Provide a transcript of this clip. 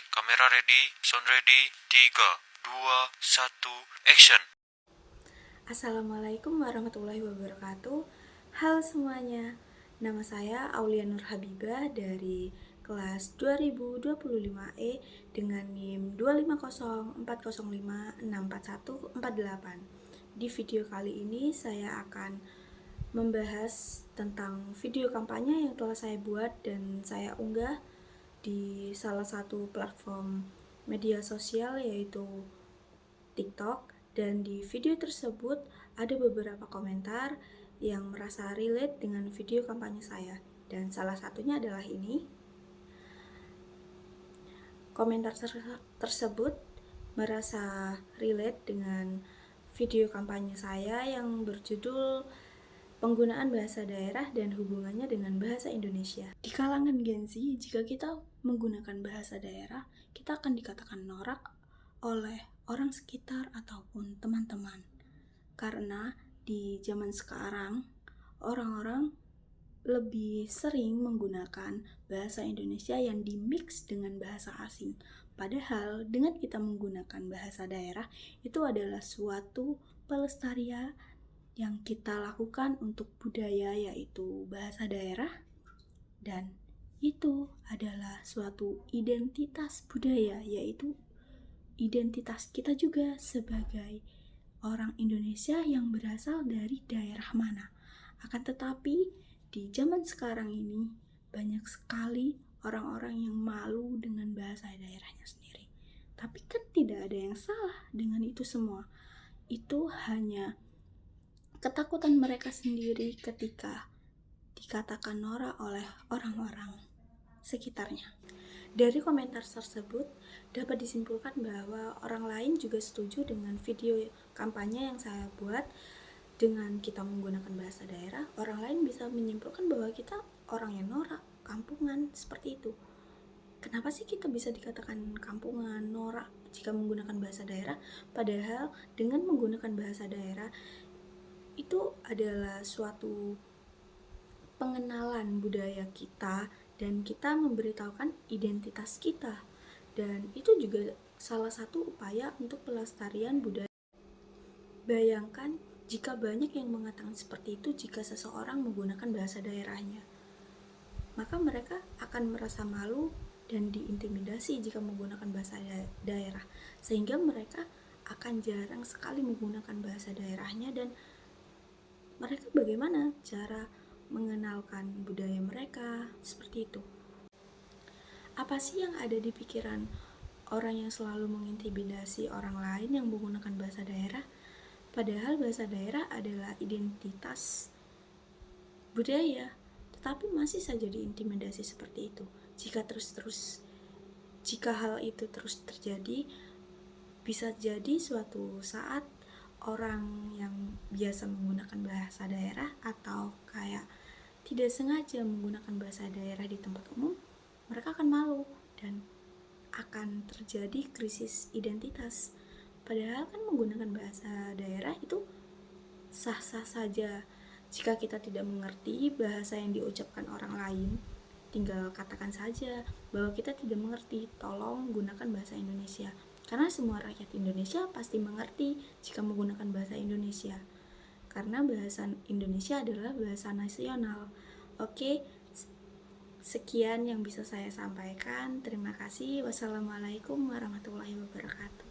kamera ready, sound ready, 3, 2, 1, action. Assalamualaikum warahmatullahi wabarakatuh. Halo semuanya, nama saya Aulia Nur Habibah dari kelas 2025E dengan NIM 25040564148. Di video kali ini saya akan membahas tentang video kampanye yang telah saya buat dan saya unggah di salah satu platform media sosial yaitu TikTok. Dan di video tersebut ada beberapa komentar yang merasa relate dengan video kampanye saya. Dan salah satunya adalah ini. Komentar tersebut merasa relate dengan video kampanye saya yang berjudul penggunaan bahasa daerah dan hubungannya dengan bahasa Indonesia. Di kalangan Gen Z, jika kita menggunakan bahasa daerah, kita akan dikatakan norak oleh orang sekitar ataupun teman-teman. Karena di zaman sekarang, orang-orang lebih sering menggunakan bahasa Indonesia yang dimix dengan bahasa asing. Padahal dengan kita menggunakan bahasa daerah, itu adalah suatu pelestarian yang kita lakukan untuk budaya, yaitu bahasa daerah, dan itu adalah suatu identitas budaya, yaitu identitas kita juga sebagai orang Indonesia yang berasal dari daerah mana. Akan tetapi di zaman sekarang ini banyak sekali orang-orang yang malu dengan bahasa daerahnya sendiri. Tapi kan tidak ada yang salah dengan itu semua. Itu hanya ketakutan mereka sendiri ketika dikatakan norak oleh orang-orang sekitarnya. Dari komentar tersebut dapat disimpulkan bahwa orang lain juga setuju dengan video kampanye yang saya buat. Dengan kita menggunakan bahasa daerah, orang lain bisa menyimpulkan bahwa kita orang yang norak, kampungan, seperti itu. Kenapa sih kita bisa dikatakan kampungan, norak jika menggunakan bahasa daerah? Padahal dengan menggunakan bahasa daerah itu adalah suatu pengenalan budaya kita dan kita memberitahukan identitas kita, dan itu juga salah satu upaya untuk pelestarian budaya. Bayangkan jika banyak yang mengatakan seperti itu jika seseorang menggunakan bahasa daerahnya, maka mereka akan merasa malu dan diintimidasi jika menggunakan bahasa daerah, sehingga mereka akan jarang sekali menggunakan bahasa daerahnya. Dan mereka bagaimana cara mengenalkan budaya mereka seperti itu? Apa sih yang ada di pikiran orang yang selalu mengintimidasi orang lain yang menggunakan bahasa daerah? Padahal bahasa daerah adalah identitas budaya, tetapi masih saja diintimidasi seperti itu. Jika hal itu terus terjadi, bisa jadi suatu saat orang yang biasa menggunakan bahasa daerah atau kayak tidak sengaja menggunakan bahasa daerah di tempat umum, mereka akan malu dan akan terjadi krisis identitas. Padahal kan menggunakan bahasa daerah itu sah-sah saja. Jika kita tidak mengerti bahasa yang diucapkan orang lain, tinggal katakan saja bahwa kita tidak mengerti, tolong gunakan bahasa Indonesia. Karena semua rakyat Indonesia pasti mengerti jika menggunakan bahasa Indonesia. Karena bahasa Indonesia adalah bahasa nasional. Oke, sekian yang bisa saya sampaikan. Terima kasih. Wassalamualaikum warahmatullahi wabarakatuh.